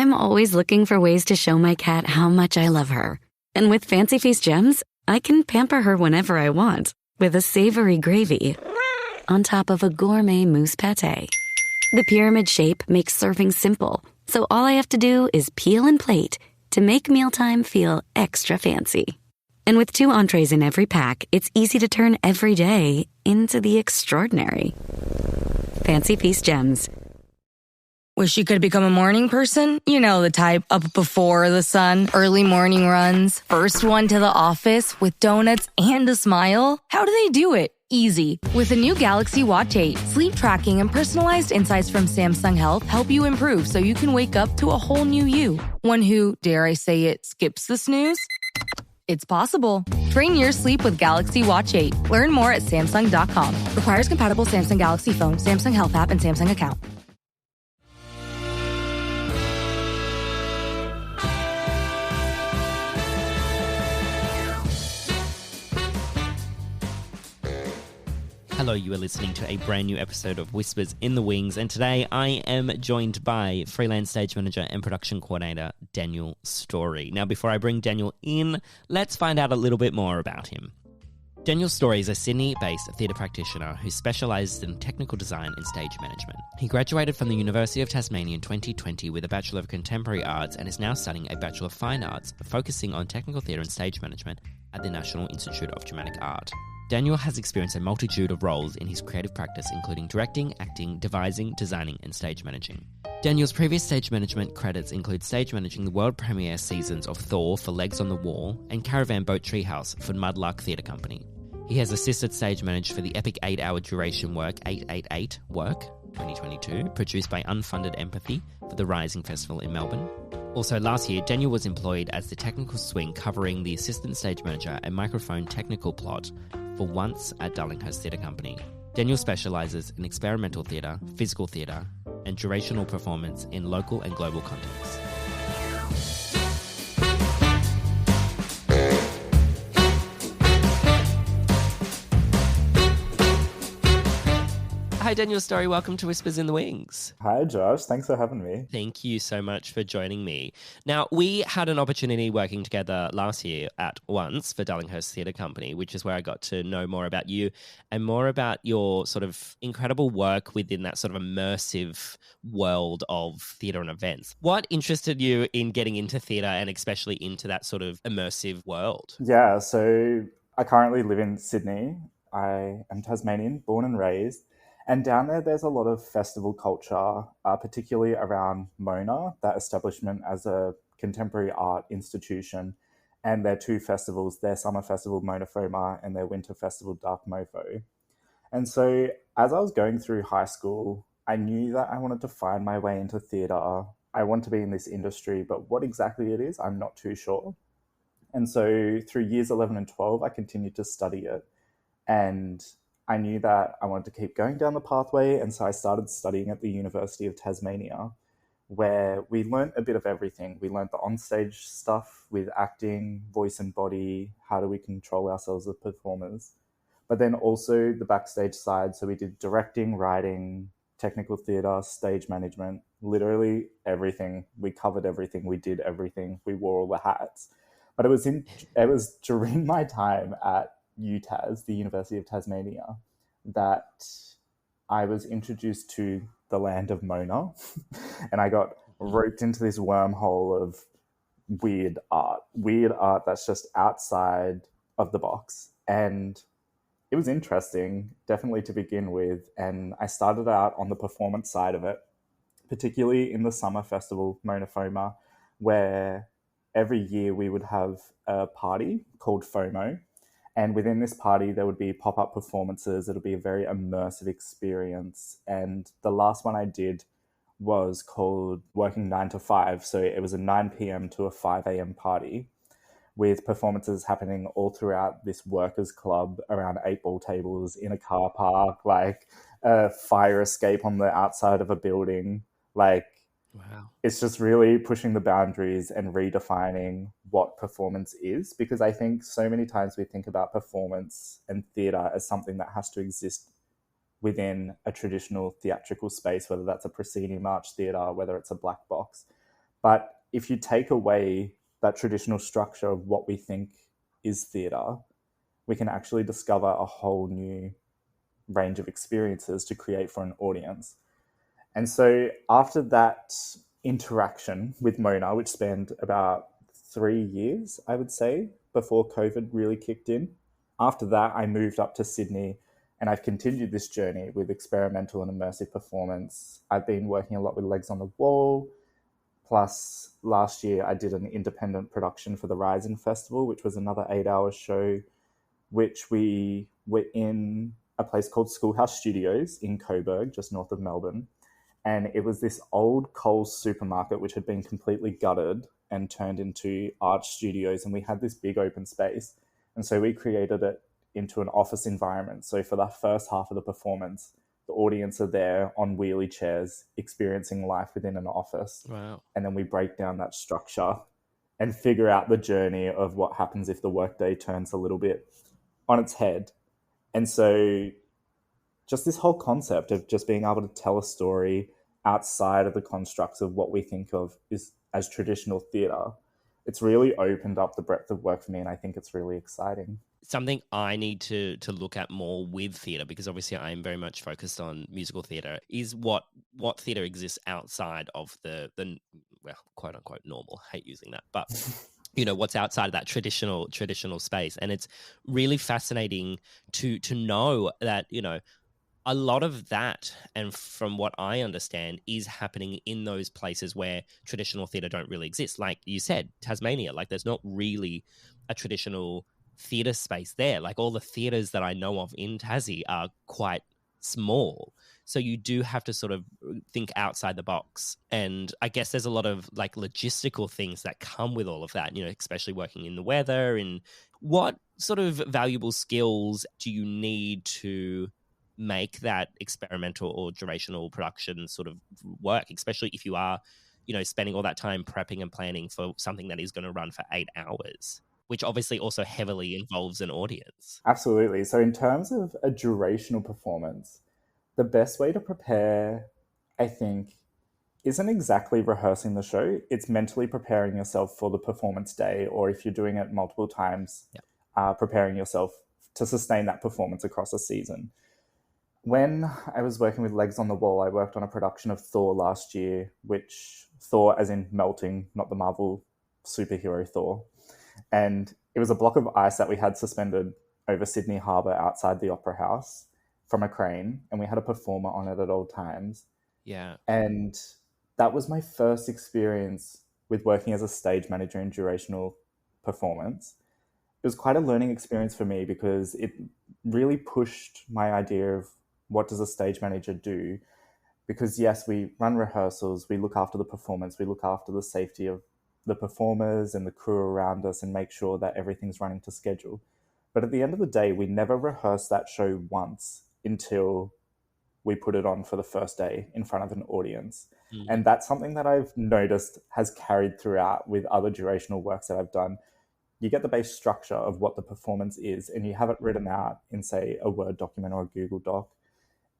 I'm always looking for ways to show my cat how much I love her. And with Fancy Feast gems, I can pamper her whenever I want with a savory gravy on top of a gourmet mousse pâté. The pyramid shape makes serving simple, so all I have to do is peel and plate to make mealtime feel extra fancy. And with 2 entrees in every pack, it's easy to turn every day into the extraordinary. Fancy Feast gems. Wish you could become a morning person? You know the type, up before the sun, early morning runs, first one to the office with donuts and a smile. How do they do it? Easy. With the new Galaxy Watch 8, sleep tracking and personalized insights from Samsung Health help you improve so you can wake up to a whole new you. One who, dare I say it, skips the snooze? It's possible. Train your sleep with Galaxy Watch 8. Learn more at Samsung.com. Requires compatible Samsung Galaxy phone, Samsung Health app, and Samsung account. Hello, you are listening to a brand new episode of Whispers in the Wings, and today I am joined by freelance stage manager and production coordinator Daniel Story. Now, before I bring Daniel in, let's find out a little bit more about him. Daniel Story is a Sydney-based theatre practitioner who specialises in technical design and stage management. He graduated from the University of Tasmania in 2020 with a Bachelor of Contemporary Arts and is now studying a Bachelor of Fine Arts, focusing on technical theatre and stage management at the National Institute of Dramatic Art. Daniel has experienced a multitude of roles in his creative practice, including directing, acting, devising, designing, and stage managing. Daniel's previous stage management credits include stage managing the world premiere seasons of Thor for Legs on the Wall and Caravan Boat Treehouse for Mudlark Theatre Company. He has assisted stage managed for the epic 8-hour duration work 888 Work 2022, produced by Unfunded Empathy for the Rising Festival in Melbourne. Also last year, Daniel was employed as the technical swing covering the assistant stage manager and microphone technical plot for Once at Darlinghurst Theatre Company. Daniel specialises in experimental theatre, physical theatre, and durational performance in local and global contexts. Hi, Daniel Story. Welcome to Whispers in the Wings. Hi, Josh. Thanks for having me. Thank you so much for joining me. Now, we had an opportunity working together last year at Once for Darlinghurst Theatre Company, which is where I got to know more about you and more about your sort of incredible work within that sort of immersive world of theatre and events. What interested you in getting into theatre and especially into that sort of immersive world? Yeah, so I currently live in Sydney. I am Tasmanian, born and raised. And down there's a lot of festival culture, particularly around Mona, that establishment as a contemporary art institution. And their 2 festivals, their summer festival, Mona Foma, and their winter festival, Dark Mofo. And so as I was going through high school, I knew that I wanted to find my way into theatre. I want to be in this industry, but what exactly it is, I'm not too sure. And so through years 11 and 12, I continued to study it. And I knew that I wanted to keep going down the pathway, and so I started studying at the University of Tasmania, where we learnt a bit of everything. We learnt the onstage stuff with acting, voice and body, how do we control ourselves as performers, but then also the backstage side. So we did directing, writing, technical theatre, stage management, literally everything. We covered everything, we did everything, we wore all the hats. But it was during my time at UTAS, the University of Tasmania, that I was introduced to the land of Mona and I got roped into this wormhole of weird art that's just outside of the box. And it was interesting, definitely to begin with. And I started out on the performance side of it, particularly in the summer festival, Mona Foma, where every year we would have a party called FOMO. And within this party, there would be pop-up performances. It'll be a very immersive experience. And the last one I did was called Working 9 to 5. So it was a 9 p.m. to a 5 a.m. party with performances happening all throughout this workers' club, around 8-ball tables, in a car park, like a fire escape on the outside of a building. Like, wow. It's just really pushing the boundaries and redefining what performance is, because I think so many times we think about performance and theatre as something that has to exist within a traditional theatrical space, whether that's a proscenium arch theatre, whether it's a black box. But if you take away that traditional structure of what we think is theatre, we can actually discover a whole new range of experiences to create for an audience. And so after that interaction with Mona, which spanned about 3 years, I would say, before COVID really kicked in, after that, I moved up to Sydney and I've continued this journey with experimental and immersive performance. I've been working a lot with Legs on the Wall. Plus, last year, I did an independent production for the Rising Festival, which was another 8-hour show, which we were in a place called Schoolhouse Studios in Coburg, just north of Melbourne. And it was this old Coles supermarket, which had been completely gutted and turned into art studios. And we had this big open space. And so we created it into an office environment. So for the first half of the performance, the audience are there on wheelie chairs, experiencing life within an office. Wow. And then we break down that structure and figure out the journey of what happens if the workday turns a little bit on its head. And so just this whole concept of just being able to tell a story outside of the constructs of what we think of is as traditional theatre, it's really opened up the breadth of work for me, and I think it's really exciting. Something I need to look at more with theatre, because obviously I'm very much focused on musical theatre, is what theatre exists outside of the well, quote unquote normal. I hate using that, but what's outside of that traditional space. And it's really fascinating to know that, a lot of that, and from what I understand, is happening in those places where traditional theatre don't really exist. Like you said, Tasmania, like there's not really a traditional theatre space there. Like all the theatres that I know of in Tassie are quite small. So you do have to sort of think outside the box. And I guess there's a lot of like logistical things that come with all of that, especially working in the weather. And what sort of valuable skills do you need to make that experimental or durational production sort of work, especially if you are, spending all that time prepping and planning for something that is going to run for 8 hours, which obviously also heavily involves an audience? Absolutely. So in terms of a durational performance, the best way to prepare, I think, isn't exactly rehearsing the show. It's mentally preparing yourself for the performance day, or if you're doing it multiple times, preparing yourself to sustain that performance across a season. When I was working with Legs on the Wall, I worked on a production of Thor last year, which Thor as in melting, not the Marvel superhero Thor. And it was a block of ice that we had suspended over Sydney Harbour outside the Opera House from a crane, and we had a performer on it at all times. Yeah. And that was my first experience with working as a stage manager in durational performance. It was quite a learning experience for me because it really pushed my idea of what does a stage manager do? Because yes, we run rehearsals, we look after the performance, we look after the safety of the performers and the crew around us and make sure that everything's running to schedule. But at the end of the day, we never rehearse that show once until we put it on for the first day in front of an audience. Mm. And that's something that I've noticed has carried throughout with other durational works that I've done. You get the base structure of what the performance is, and you have it written out in, say, a Word document or a Google Doc,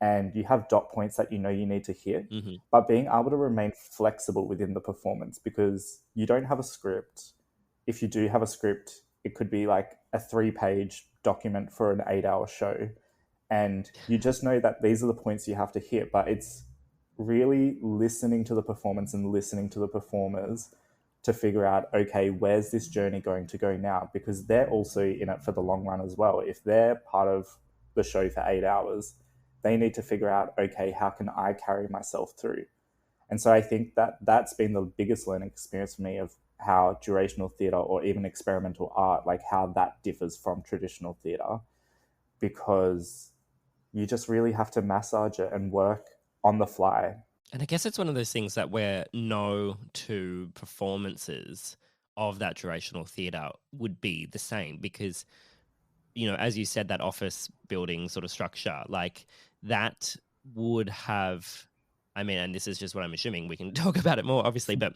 and you have dot points that you need to hit, but being able to remain flexible within the performance, because you don't have a script. If you do have a script, it could be like a 3-page document for an 8-hour show, and you just know that these are the points you have to hit, but it's really listening to the performance and listening to the performers to figure out, okay, where's this journey going to go now? Because they're also in it for the long run as well. If they're part of the show for 8 hours, they need to figure out, okay, how can I carry myself through? And so I think that that's been the biggest learning experience for me of how durational theatre or even experimental art, like how that differs from traditional theatre, because you just really have to massage it and work on the fly. And I guess it's one of those things that we're no two performances of that durational theatre would be the same because, as you said, that office building sort of structure, like that would have, and this is just what I'm assuming, we can talk about it more obviously, but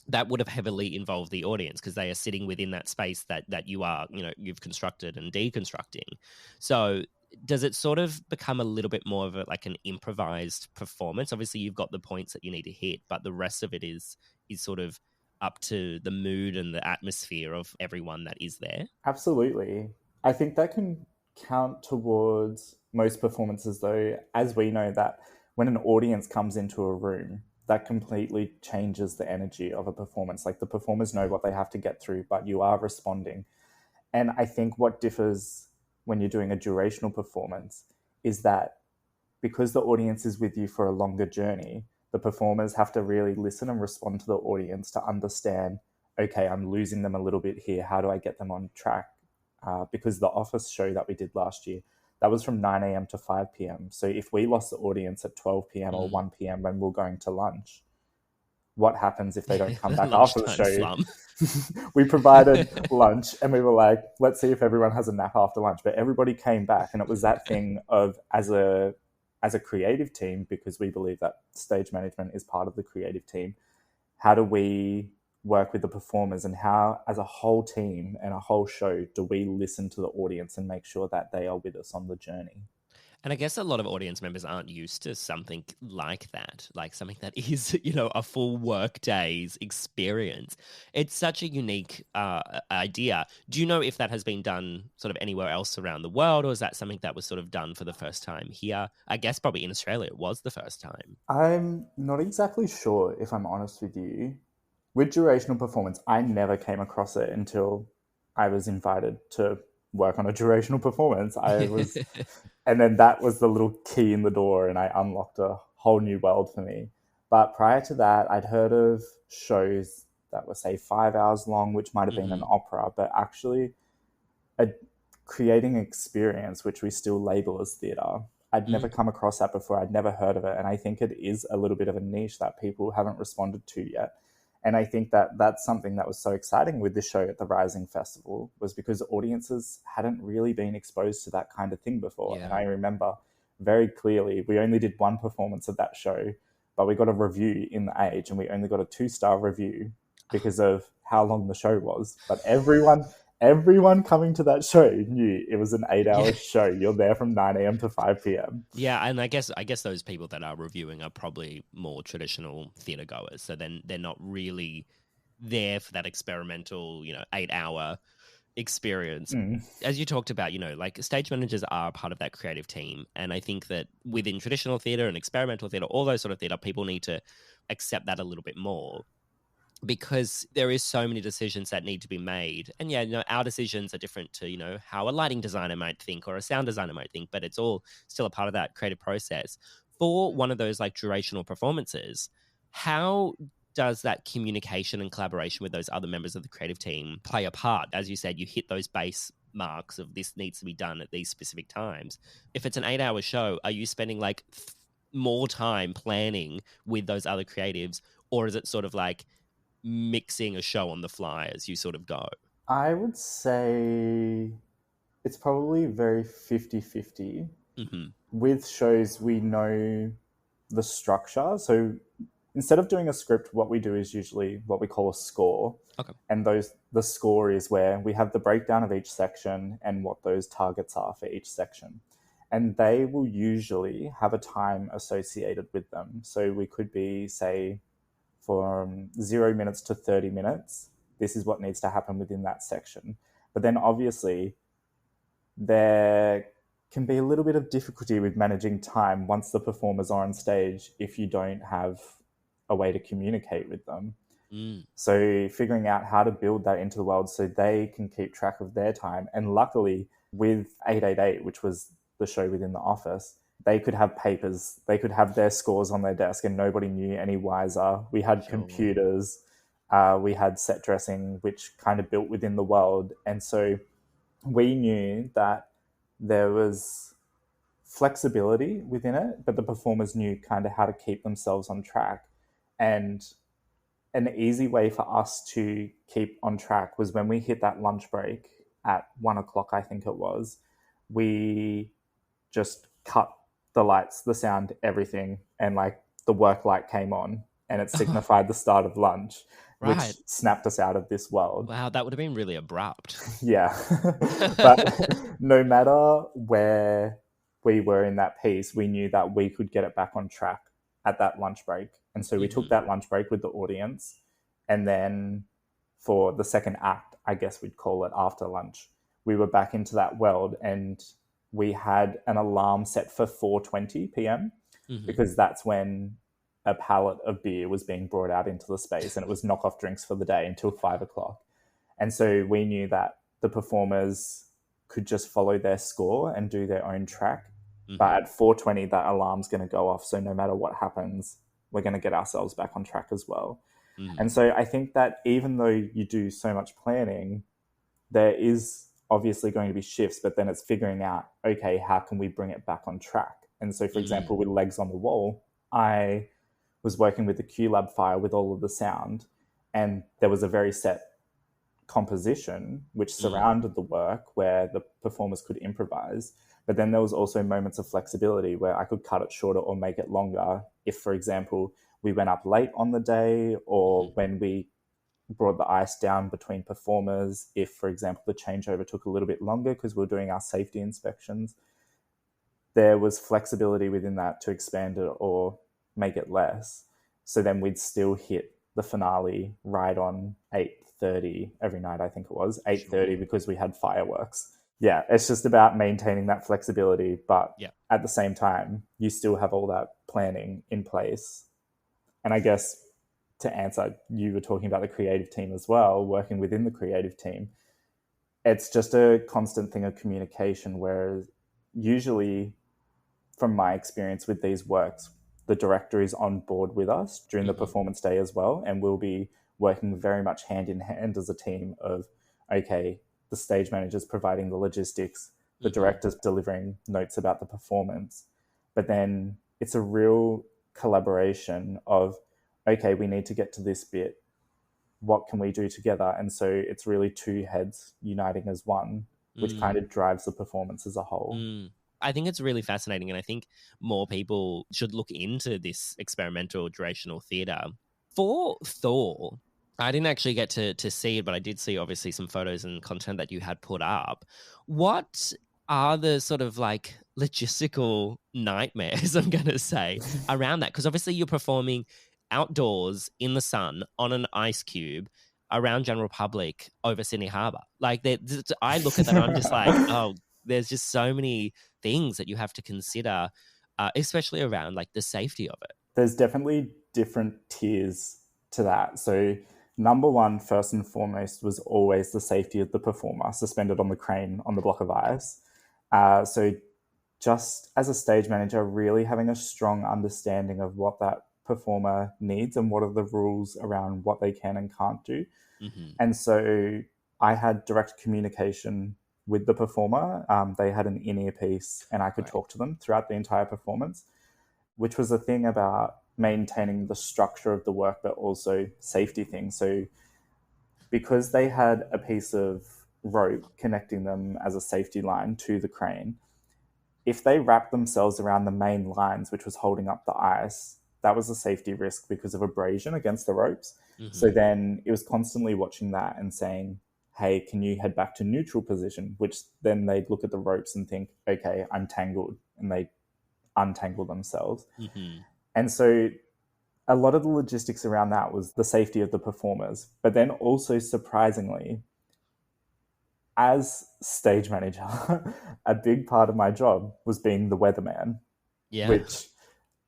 that would have heavily involved the audience because they are sitting within that space that you are, you've constructed and deconstructing. So does it sort of become a little bit more of like an improvised performance? Obviously, you've got the points that you need to hit, but the rest of it is sort of up to the mood and the atmosphere of everyone that is there? Absolutely. I think that can count towards most performances, though, as we know that when an audience comes into a room, that completely changes the energy of a performance. Like the performers know what they have to get through, but you are responding. And I think what differs when you're doing a durational performance is that because the audience is with you for a longer journey, the performers have to really listen and respond to the audience to understand, okay, I'm losing them a little bit here. How do I get them on track? Because the office show that we did last year, that was from 9 a.m. to 5 p.m. So if we lost the audience at 12 p.m. or 1 p.m. when we're going to lunch, what happens if they don't come back after the show? Slum. We provided lunch and we were like, let's see if everyone has a nap after lunch. But everybody came back, and it was that thing of as a creative team, because we believe that stage management is part of the creative team, how do we work with the performers, and how as a whole team and a whole show do we listen to the audience and make sure that they are with us on the journey? And I guess a lot of audience members aren't used to something like that, like something that is, a full work day's experience. It's such a unique idea. Do you know if that has been done sort of anywhere else around the world, or is that something that was sort of done for the first time here? I guess probably in Australia it was the first time. I'm not exactly sure, if I'm honest with you. With durational performance, I never came across it until I was invited to work on a durational performance. And then that was the little key in the door, and I unlocked a whole new world for me. But prior to that, I'd heard of shows that were, say, 5 hours long, which might have been an opera, but actually creating an experience, which we still label as theatre. I'd never come across that before. I'd never heard of it. And I think it is a little bit of a niche that people haven't responded to yet. And I think that that's something that was so exciting with this show at the Rising Festival, was because audiences hadn't really been exposed to that kind of thing before. Yeah. And I remember very clearly, we only did one performance of that show, but we got a review in The Age, and we only got a 2-star review because of how long the show was. But everyone coming to that show knew it was an 8-hour show. You're there from 9 a.m. to 5 p.m. Yeah, and I guess those people that are reviewing are probably more traditional theatre goers. So then they're not really there for that experimental, 8-hour experience. As you talked about, like stage managers are a part of that creative team. And I think that within traditional theatre and experimental theatre, all those sort of theatre, people need to accept that a little bit more, because there is so many decisions that need to be made. And our decisions are different to, how a lighting designer might think or a sound designer might think, but it's all still a part of that creative process. For one of those like durational performances, how does that communication and collaboration with those other members of the creative team play a part? As you said, you hit those base marks of this needs to be done at these specific times. If it's an 8-hour show, are you spending like more time planning with those other creatives, or is it sort of like mixing a show on the fly as you sort of go? I would say it's probably very 50-50. With shows, we know the structure. So instead of doing a script, what we do is usually what we call a score. Okay. And the score is where we have the breakdown of each section and what those targets are for each section. And they will usually have a time associated with them. So we could be, say, from 0 minutes to 30 minutes, this is what needs to happen within that section. But then obviously there can be a little bit of difficulty with managing time once the performers are on stage if you don't have a way to communicate with them. So figuring out how to build that into the world so they can keep track of their time. And luckily with 888, which was the show within the office, they could have papers, they could have their scores on their desk, and nobody knew any wiser. We had computers, we had set dressing, which kind of built within the world. And so we knew that there was flexibility within it, but the performers knew kind of how to keep themselves on track. And an easy way for us to keep on track was when we hit that lunch break at 1 o'clock, I think it was, we just cut the lights, the sound, everything, and like the work light came on and it signified the start of lunch, which snapped us out of this world. Wow, that would have been really abrupt. Yeah. But no matter where we were in that piece, we knew that we could get it back on track at that lunch break. And so we took that lunch break with the audience And then for the second act, I guess we'd call it, after lunch, we were back into that world, and we had an alarm set for 4:20 p.m. because that's when a pallet of beer was being brought out into the space, and it was knock-off drinks for the day until 5 o'clock. And so we knew that the performers could just follow their score and do their own track. But at 4:20, that alarm's going to go off. So no matter what happens, we're going to get ourselves back on track as well. And so I think that even though you do so much planning, there is obviously going to be shifts, but then it's figuring out, okay, how can we bring it back on track? And so, for example, with Legs on the Wall, I was working with the QLab file with all of the sound, and there was a very set composition which surrounded the work where the performers could improvise. But then there was also moments of flexibility where I could cut it shorter or make it longer if, for example, we went up late on the day, or when we brought the ice down between performers, if, for example, the changeover took a little bit longer because we were doing our safety inspections. There was flexibility within that to expand it or make it less. So then we'd still hit the finale right on 8:30 every night, I think it was, 8:30, because we had fireworks. Yeah, it's just about maintaining that flexibility, but at the same time, you still have all that planning in place. And I guess to answer, you were talking about the creative team as well, working within the creative team. It's just a constant thing of communication, whereas usually, from my experience with these works, the director is on board with us during the performance day as well, and we'll be working very much hand in hand as a team of, okay, the stage manager's providing the logistics, the director's delivering notes about the performance, but then it's a real collaboration of, okay, we need to get to this bit. What can we do together? And so it's really two heads uniting as one, which kind of drives the performance as a whole. I think it's really fascinating, and I think more people should look into this experimental durational theatre. For Thor, I didn't actually get to see it, but I did see obviously some photos and content that you had put up. What are the sort of like logistical nightmares, I'm going to say, around that? Because obviously you're performing outdoors in the sun on an ice cube around general public over Sydney Harbour. Like, I look at that and I'm just like, oh, there's just so many things that you have to consider, especially around like the safety of it. There's definitely different tiers to that. So number one, first and foremost, was always the safety of the performer suspended on the crane on the block of ice. So just as a stage manager, really having a strong understanding of what that performer needs and what are the rules around what they can and can't do. And so I had direct communication with the performer. They had an in-ear piece and I could talk to them throughout the entire performance, which was a thing about maintaining the structure of the work, but also safety things. So because they had a piece of rope connecting them as a safety line to the crane, if they wrapped themselves around the main lines, which was holding up the ice, that was a safety risk because of abrasion against the ropes. So then it was constantly watching that and saying, hey, can you head back to neutral position? Which then they'd look at the ropes and think, okay, I'm tangled, and they untangle themselves. And so a lot of the logistics around that was the safety of the performers. But then also, surprisingly, as stage manager, a big part of my job was being the weatherman, which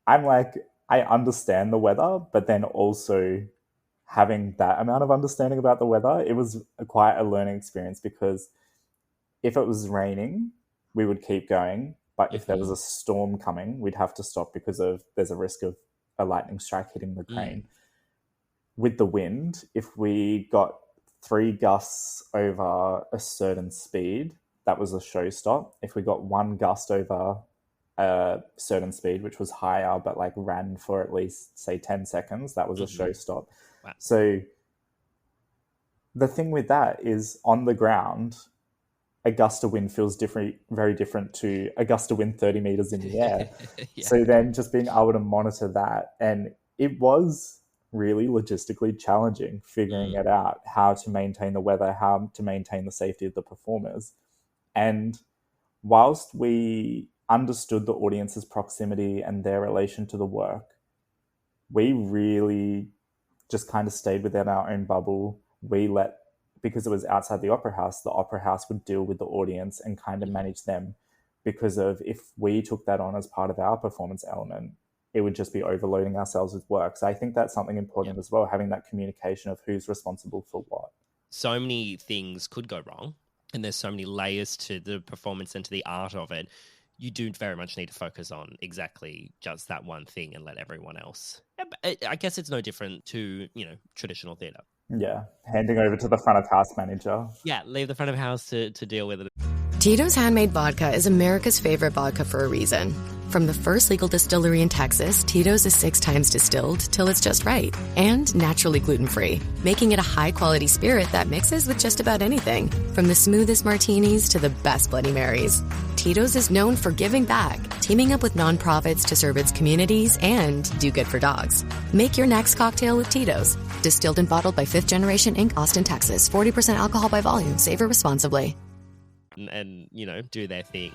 I'm like, I understand the weather, but then also having that amount of understanding about the weather, it was quite a learning experience, because if it was raining, we would keep going. But if there was a storm coming, we'd have to stop because there's a risk of a lightning strike hitting the crane. With the wind, if we got 3 gusts over a certain speed, that was a show stop. If we got 1 gust over a certain speed, which was higher but like ran for at least say 10 seconds, that was a show stop. So the thing with that is, on the ground, a gust of wind feels very different to a gust of wind 30 meters in the air. So then just being able to monitor that, and it was really logistically challenging figuring it out, how to maintain the weather, how to maintain the safety of the performers. And whilst we understood the audience's proximity and their relation to the work, we really just kind of stayed within our own bubble. Because it was outside the opera house would deal with the audience and kind of manage them, because of if we took that on as part of our performance element, it would just be overloading ourselves with work. So I think that's something important as well, having that communication of who's responsible for what. So many things could go wrong, and there's so many layers to the performance and to the art of it. You do very much need to focus on exactly just that one thing and let everyone else. I guess it's no different to, traditional theatre. Yeah, handing over to the front of house manager. Yeah, leave the front of house to deal with it. Tito's Handmade Vodka is America's favorite vodka for a reason. From the first legal distillery in Texas, Tito's is 6 times distilled till it's just right. And naturally gluten-free, making it a high-quality spirit that mixes with just about anything. From the smoothest martinis to the best Bloody Marys. Tito's is known for giving back, teaming up with nonprofits to serve its communities and do good for dogs. Make your next cocktail with Tito's. Distilled and bottled by 5th Generation Inc., Austin, Texas. 40% alcohol by volume. Savor responsibly. And do their thing.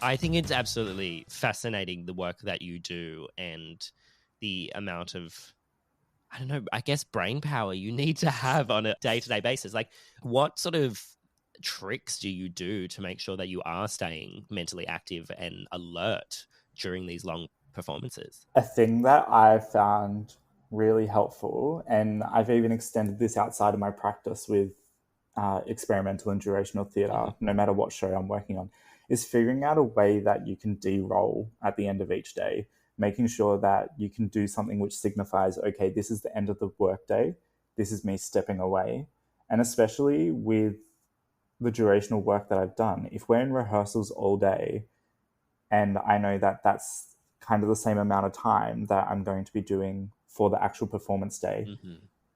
I think it's absolutely fascinating, the work that you do and the amount of, I don't know, I guess brain power you need to have on a day-to-day basis. Like, what sort of tricks do you do to make sure that you are staying mentally active and alert during these long performances? A thing that I found really helpful, and I've even extended this outside of my practice with experimental and durational theatre, no matter what show I'm working on, is figuring out a way that you can de-roll at the end of each day, making sure that you can do something which signifies, okay, this is the end of the workday, this is me stepping away. And especially with the durational work that I've done, if we're in rehearsals all day and I know that that's kind of the same amount of time that I'm going to be doing for the actual performance day,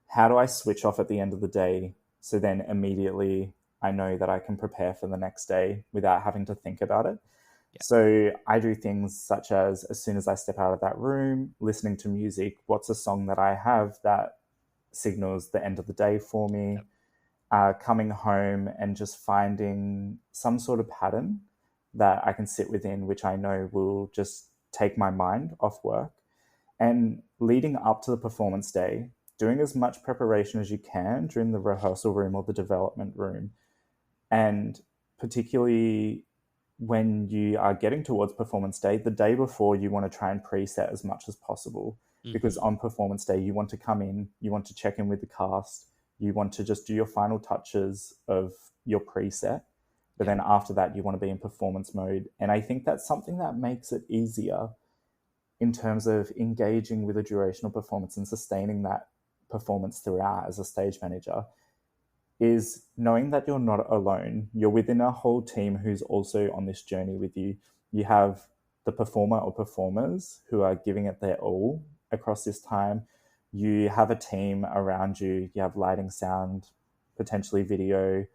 how do I switch off at the end of the day so then immediately I know that I can prepare for the next day without having to think about it? Yeah. So I do things such as soon as I step out of that room, listening to music, what's a song that I have that signals the end of the day for me? Coming home and just finding some sort of pattern that I can sit within, which I know will just take my mind off work. And leading up to the performance day, doing as much preparation as you can during the rehearsal room or the development room. And particularly when you are getting towards performance day, the day before, you want to try and preset as much as possible. Because on performance day, you want to come in, you want to check in with the cast, you want to just do your final touches of your preset. But then after that, you want to be in performance mode. And I think that's something that makes it easier in terms of engaging with a durational performance and sustaining that performance throughout as a stage manager, is knowing that you're not alone. You're within a whole team who's also on this journey with you. You have the performer or performers who are giving it their all across this time. You have a team around you. You have lighting, sound, potentially video.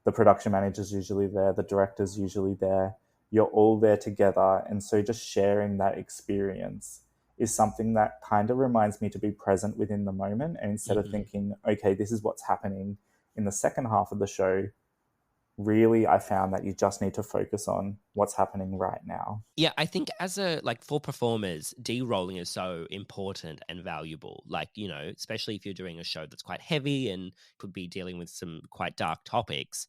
The production manager's usually there. The director's usually there. You're all there together. And so just sharing that experience is something that kind of reminds me to be present within the moment. And instead of thinking, okay, this is what's happening in the second half of the show, really, I found that you just need to focus on what's happening right now. Yeah, I think for performers, de-rolling is so important and valuable. Like, especially if you're doing a show that's quite heavy and could be dealing with some quite dark topics.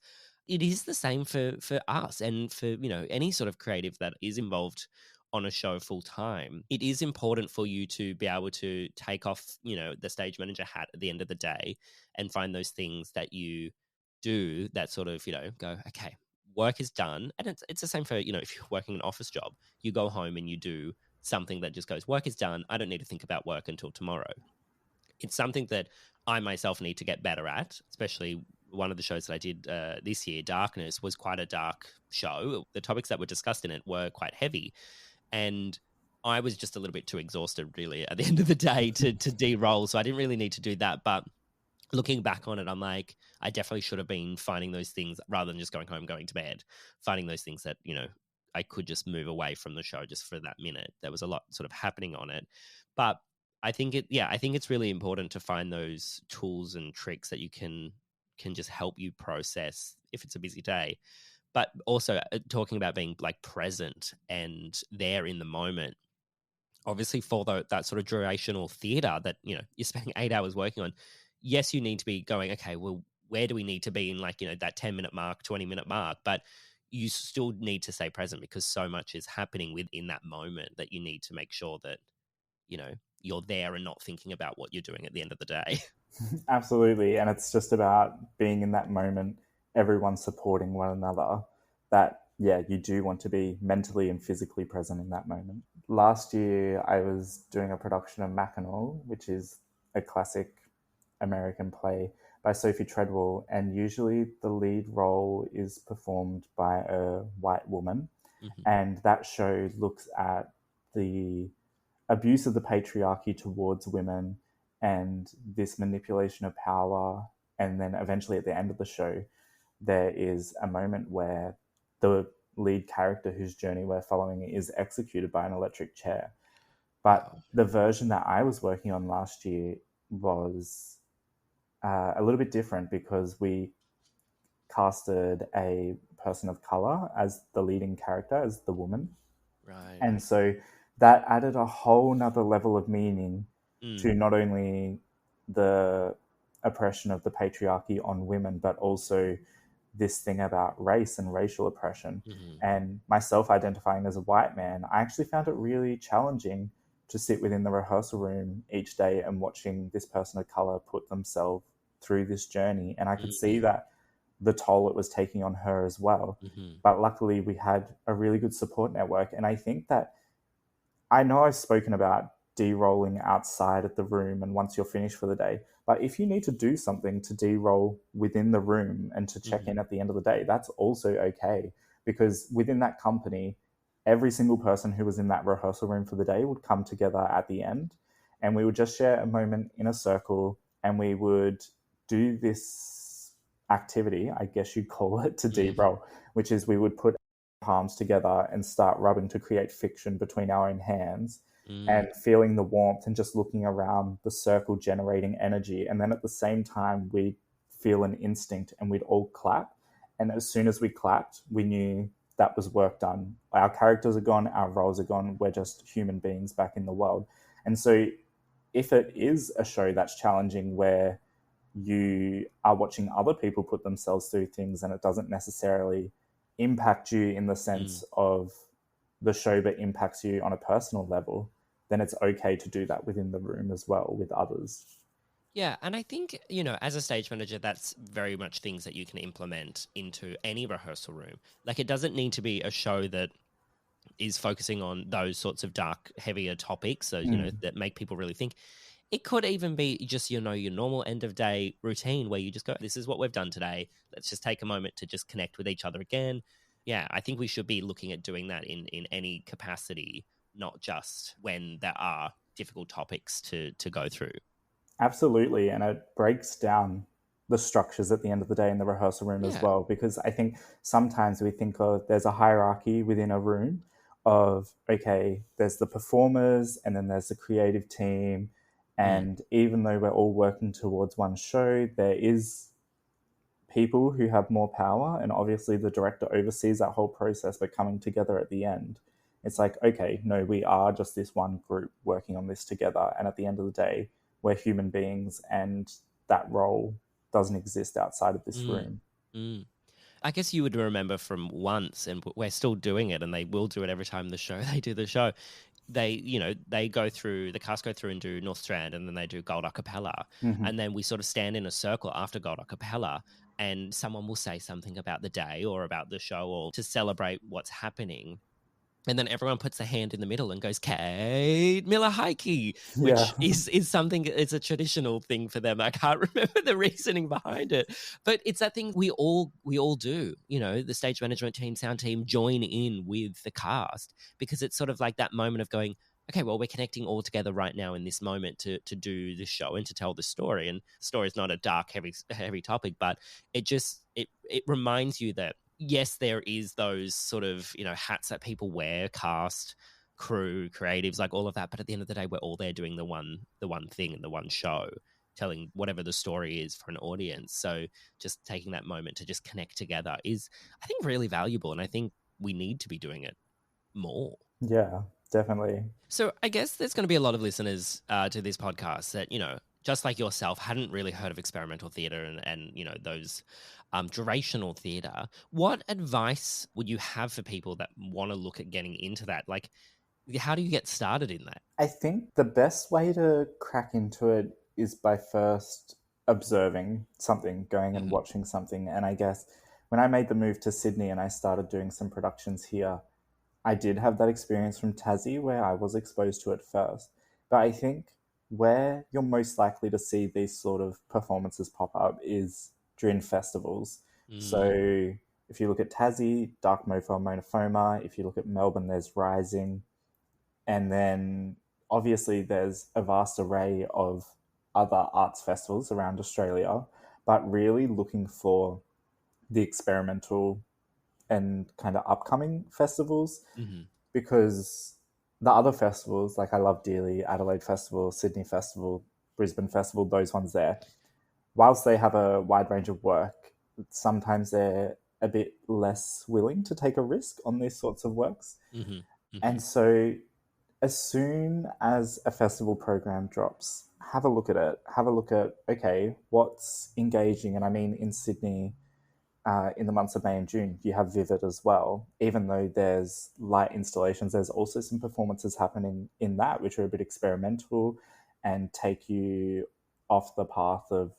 It is the same for us and for, any sort of creative that is involved on a show full time. It is important for you to be able to take off, the stage manager hat at the end of the day and find those things that you do that sort of, go, okay, work is done. And it's the same for, if you're working an office job, you go home and you do something that just goes, work is done. I don't need to think about work until tomorrow. It's something that I myself need to get better at, especially one of the shows that I did this year, Darkness, was quite a dark show. The topics that were discussed in it were quite heavy. And I was just a little bit too exhausted, really, at the end of the day to de-roll. So I didn't really need to do that. But looking back on it, I'm like, I definitely should have been finding those things rather than just going home, going to bed, finding those things that, I could just move away from the show just for that minute. There was a lot sort of happening on it. But I think it's really important to find those tools and tricks that you can just help you process if it's a busy day. But also talking about being like present and there in the moment. Obviously, for that sort of durational theatre that, you know, you're spending 8 hours working on, yes, you need to be going, okay, well, where do we need to be in, like, you know, that 10-minute mark, 20-minute mark? But you still need to stay present because so much is happening within that moment that you need to make sure that, you know, you're there and not thinking about what you're doing at the end of the day. Absolutely. And it's just about being in that moment, everyone supporting one another, that, yeah, you do want to be mentally and physically present in that moment. Last year, I was doing a production of Mackinac, which is a classic American play by Sophie Treadwell. And usually the lead role is performed by a white woman. Mm-hmm. And that show looks at the abuse of the patriarchy towards women and this manipulation of power. And then eventually at the end of the show, there is a moment where the lead character whose journey we're following is executed by an electric chair. But the version that I was working on last year was a little bit different because we casted a person of color as the leading character, as the woman. Right. And so that added a whole nother level of meaning to not only the oppression of the patriarchy on women, but also this thing about race and racial oppression. Mm-hmm. And myself identifying as a white man, I actually found it really challenging to sit within the rehearsal room each day and watching this person of color put themselves through this journey. And I could see that the toll it was taking on her as well. Mm-hmm. But luckily we had a really good support network. And I think that, I know I've spoken about de-rolling outside of the room and once you're finished for the day, but if you need to do something to de-roll within the room and to check in at the end of the day, that's also okay. Because within that company, every single person who was in that rehearsal room for the day would come together at the end, and we would just share a moment in a circle, and we would do this activity, I guess you'd call it, to de-roll, which is we would put palms together and start rubbing to create fiction between our own hands, and feeling the warmth and just looking around the circle generating energy. And then at the same time, we'd feel an instinct and we'd all clap. And as soon as we clapped, we knew that was work done. Our characters are gone, our roles are gone, we're just human beings back in the world. And so if it is a show that's challenging where you are watching other people put themselves through things and it doesn't necessarily impact you in the sense of the show, but impacts you on a personal level, then it's okay to do that within the room as well with others. Yeah, and I think, you know, as a stage manager, that's very much things that you can implement into any rehearsal room. Like, it doesn't need to be a show that is focusing on those sorts of dark, heavier topics, so, you know, that make people really think. It could even be just, you know, your normal end of day routine where you just go, this is what we've done today. Let's just take a moment to just connect with each other again. Yeah, I think we should be looking at doing that in any capacity, not just when there are difficult topics to go through. Absolutely. And it breaks down the structures at the end of the day in the rehearsal room as well, because I think sometimes we think of there's a hierarchy within a room of, okay, there's the performers and then there's the creative team. And even though we're all working towards one show, there is people who have more power. And obviously the director oversees that whole process, but coming together at the end, it's like, okay, no, we are just this one group working on this together. And at the end of the day, we're human beings and that role doesn't exist outside of this room. I guess you would remember from once, and we're still doing it, and they will do it every time they do the show. The cast go through and do North Strand, and then they do Gold a cappella. And then we sort of stand in a circle after Gold a cappella, and someone will say something about the day or about the show or to celebrate what's happening. And then everyone puts their hand in the middle and goes, Kate Miller Heike, which is something, it's a traditional thing for them. I can't remember the reasoning behind it, but it's that thing we all do, you know, the stage management team, sound team join in with the cast, because it's sort of like that moment of going, okay, well, we're connecting all together right now in this moment to do this show and to tell the story. And the story is not a dark, heavy topic, but it reminds you that, yes, there is those sort of, you know, hats that people wear, cast, crew, creatives, like all of that. But at the end of the day, we're all there doing the one thing and the one show, telling whatever the story is for an audience. So just taking that moment to just connect together is, I think, really valuable. And I think we need to be doing it more. Yeah, definitely. So I guess there's going to be a lot of listeners to this podcast that, just like yourself, hadn't really heard of experimental theatre and those durational theatre. What advice would you have for people that want to look at getting into that? Like, how do you get started in that? I think the best way to crack into it is by first observing something, going and watching something. And I guess when I made the move to Sydney and I started doing some productions here, I did have that experience from Tassie where I was exposed to it first. But I think where you're most likely to see these sort of performances pop up is during festivals. So if you look at Tassie, Dark Mofo, Monophoma. If you look at Melbourne, there's Rising. And then obviously there's a vast array of other arts festivals around Australia, but really looking for the experimental and kind of upcoming festivals, because the other festivals, like I love dearly Adelaide Festival, Sydney Festival, Brisbane Festival, those ones there, whilst they have a wide range of work, sometimes they're a bit less willing to take a risk on these sorts of works. And so as soon as a festival program drops, have a look at it. Have a look at, okay, what's engaging? And I mean, in Sydney, in the months of May and June, you have Vivid as well. Even though there's light installations, there's also some performances happening in that, which are a bit experimental and take you off the path of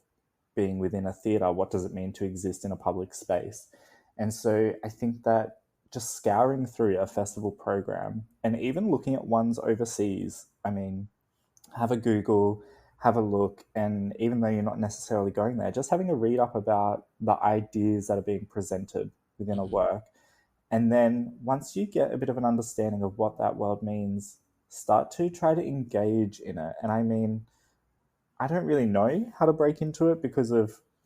being within a theatre. What does it mean to exist in a public space? And so I think that just scouring through a festival program and even looking at ones overseas, I mean, have a Google, have a look, and even though you're not necessarily going there, just having a read up about the ideas that are being presented within a work. And then once you get a bit of an understanding of what that world means, start to try to engage in it. And I mean, I don't really know how to break into it because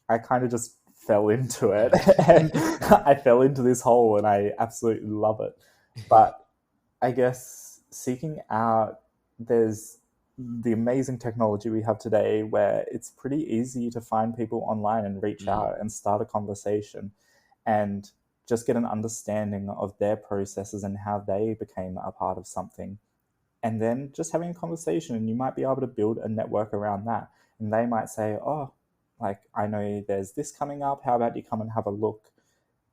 I kind of just fell into it and I fell into this hole and I absolutely love it. But I guess seeking out, there's the amazing technology we have today where it's pretty easy to find people online and reach out and start a conversation and just get an understanding of their processes and how they became a part of something. And then just having a conversation, and you might be able to build a network around that. And they might say, oh, like, I know there's this coming up. How about you come and have a look?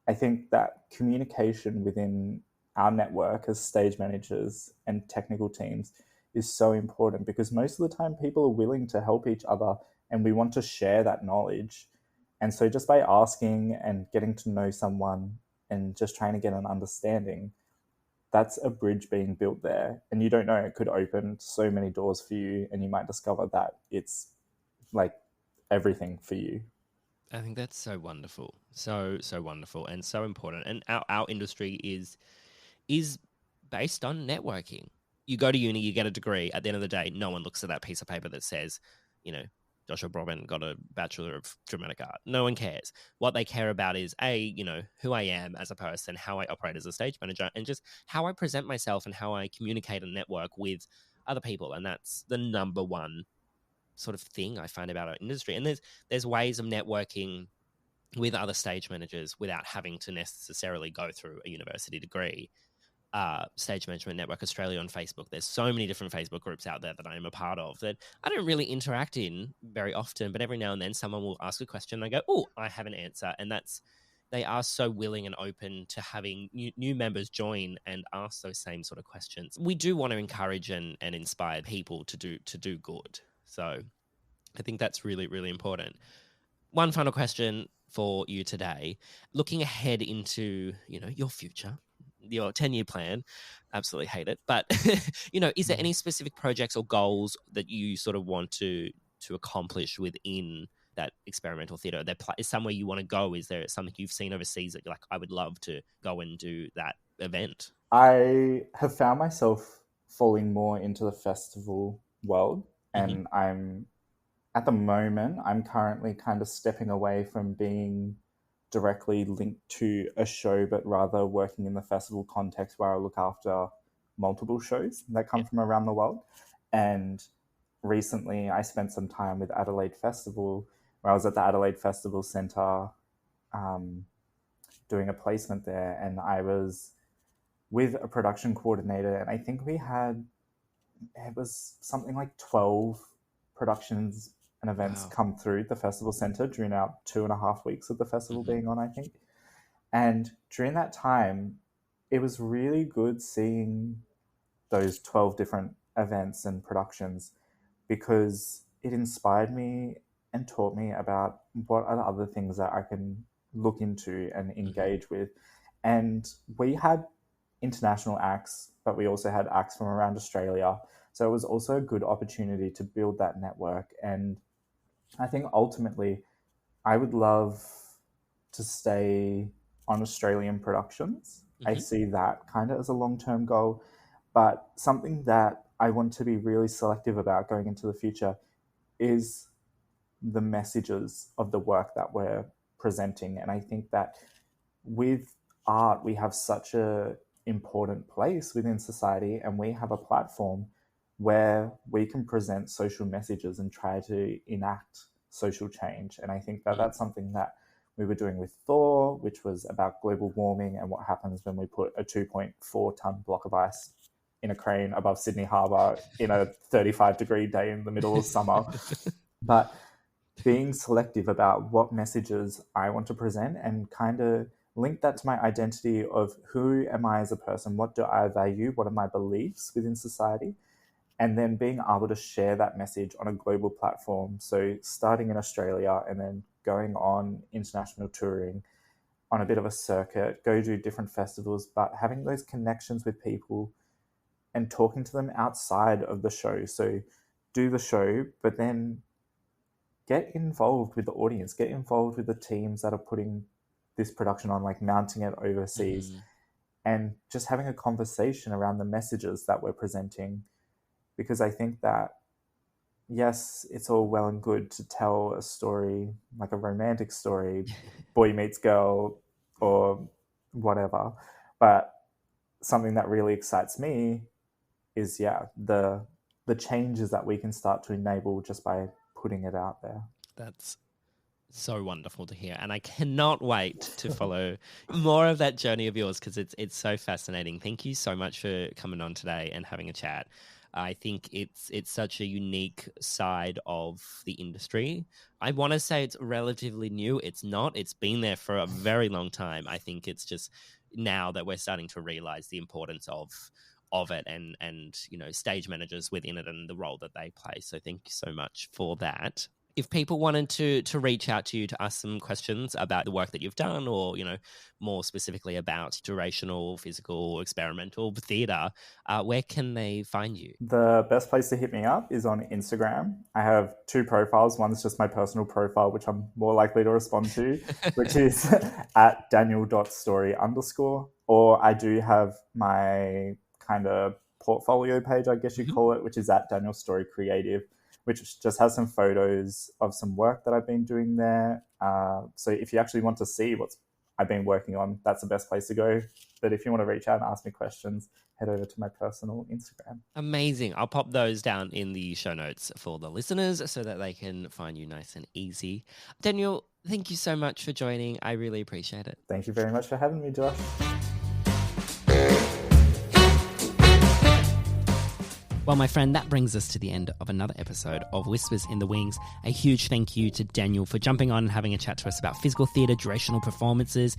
I think that communication within our network as stage managers and technical teams is so important, because most of the time people are willing to help each other and we want to share that knowledge. And so just by asking and getting to know someone and just trying to get an understanding, that's a bridge being built there. And you don't know, it could open so many doors for you and you might discover that it's like everything for you. I think that's so wonderful. So wonderful and so important. And our industry is based on networking. You go to uni, you get a degree. At the end of the day, no one looks at that piece of paper that says, Joshua Brobin got a Bachelor of Dramatic Art. No one cares. What they care about is, who I am as a person, how I operate as a stage manager, and just how I present myself and how I communicate and network with other people. And that's the number one sort of thing I find about our industry. And there's ways of networking with other stage managers without having to necessarily go through a university degree. Stage Management Network Australia on Facebook. There's so many different Facebook groups out there that I am a part of that I don't really interact in very often, but every now and then someone will ask a question and I go, oh, I have an answer. And they are so willing and open to having new members join and ask those same sort of questions. We do want to encourage and inspire people to do good. So I think that's really, really important. One final question for you today. Looking ahead into, your future, your 10-year plan, absolutely hate it. But, is there any specific projects or goals that you sort of want to accomplish within that experimental theatre? Is somewhere you want to go? Is there something you've seen overseas that you're like, I would love to go and do that event? I have found myself falling more into the festival world, and at the moment, I'm currently kind of stepping away from being directly linked to a show, but rather working in the festival context where I look after multiple shows that come from around the world. And recently I spent some time with Adelaide Festival, where I was at the Adelaide Festival Centre doing a placement there, and I was with a production coordinator, and I think it was something like 12 productions and events come through the festival centre during our 2.5 weeks of the festival being on, I think. And during that time, it was really good seeing those 12 different events and productions, because it inspired me and taught me about what are the other things that I can look into and engage with. And we had international acts, but we also had acts from around Australia. So it was also a good opportunity to build that network. And I think ultimately I would love to stay on Australian productions. I see that kind of as a long-term goal, but something that I want to be really selective about going into the future is the messages of the work that we're presenting. And I think that with art, we have such a important place within society, and we have a platform where we can present social messages and try to enact social change. And I think that that's something that we were doing with Thor, which was about global warming and what happens when we put a 2.4 tonne block of ice in a crane above Sydney Harbour in a 35-degree day in the middle of summer. But being selective about what messages I want to present and kind of link that to my identity of who am I as a person, what do I value, what are my beliefs within society, and then being able to share that message on a global platform. So starting in Australia and then going on international touring on a bit of a circuit, go do different festivals, but having those connections with people and talking to them outside of the show. So do the show, but then get involved with the audience, get involved with the teams that are putting this production on, like mounting it overseas, and just having a conversation around the messages that we're presenting. Because I think that, yes, it's all well and good to tell a story, like a romantic story, boy meets girl or whatever. But something that really excites me is, the changes that we can start to enable just by putting it out there. That's so wonderful to hear, and I cannot wait to follow more of that journey of yours, because it's so fascinating. Thank you so much for coming on today and having a chat. I think it's such a unique side of the industry. I want to say it's relatively new. It's not. It's been there for a very long time. I think it's just now that we're starting to realize the importance of it and stage managers within it and the role that they play. So thank you so much for that. If people wanted to reach out to you to ask some questions about the work that you've done, or, more specifically about durational, physical, experimental theatre, where can they find you? The best place to hit me up is on Instagram. I have 2 profiles. One's just my personal profile, which I'm more likely to respond to, which is at daniel.story_. Or I do have my kind of portfolio page, I guess you call it, which is at Daniel Story Creative, which just has some photos of some work that I've been doing there. So if you actually want to see what I've been working on, that's the best place to go. But if you want to reach out and ask me questions, head over to my personal Instagram. Amazing. I'll pop those down in the show notes for the listeners so that they can find you nice and easy. Daniel, thank you so much for joining. I really appreciate it. Thank you very much for having me, Josh. Well, my friend, that brings us to the end of another episode of Whispers in the Wings. A huge thank you to Daniel for jumping on and having a chat to us about physical theatre, durational performances,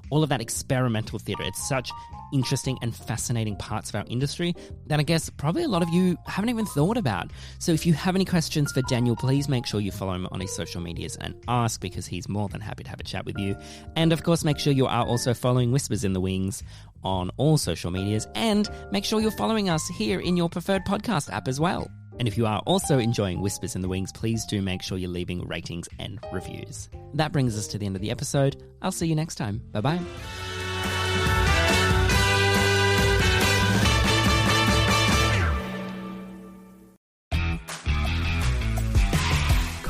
all of that experimental theatre. It's such interesting and fascinating parts of our industry that I guess probably a lot of you haven't even thought about. So if you have any questions for Daniel, please make sure you follow him on his social medias and ask, because he's more than happy to have a chat with you. And of course, make sure you are also following Whispers in the Wings on all social medias, and make sure you're following us here in your preferred podcast app as well. And if you are also enjoying Whispers in the Wings, please do make sure you're leaving ratings and reviews. That brings us to the end of the episode. I'll see you next time. Bye-bye.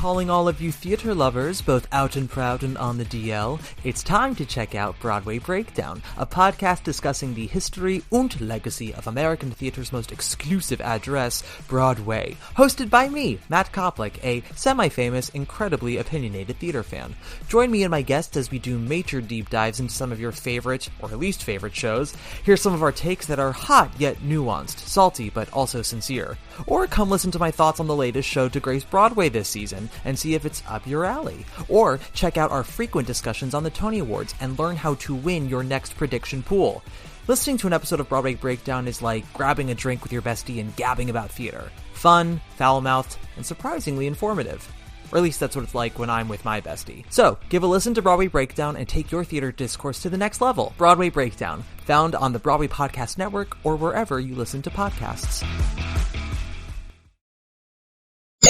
calling all of you theater lovers, both out and proud and on the DL. It's time to check out Broadway Breakdown, a podcast discussing the history and legacy of American theater's most exclusive address, Broadway. Hosted by me, Matt Koplik, a semi-famous, incredibly opinionated theater fan. Join me and my guests as we do major deep dives into some of your favorite, or least favorite shows. Hear some of our takes that are hot yet nuanced, salty but also sincere. Or come listen to my thoughts on the latest show to grace Broadway this season and see if it's up your alley. Or check out our frequent discussions on the Tony Awards and learn how to win your next prediction pool. Listening to an episode of Broadway Breakdown is like grabbing a drink with your bestie and gabbing about theater. Fun, foul-mouthed, and surprisingly informative. Or at least that's what it's like when I'm with my bestie. So, give a listen to Broadway Breakdown and take your theater discourse to the next level. Broadway Breakdown, found on the Broadway Podcast Network or wherever you listen to podcasts.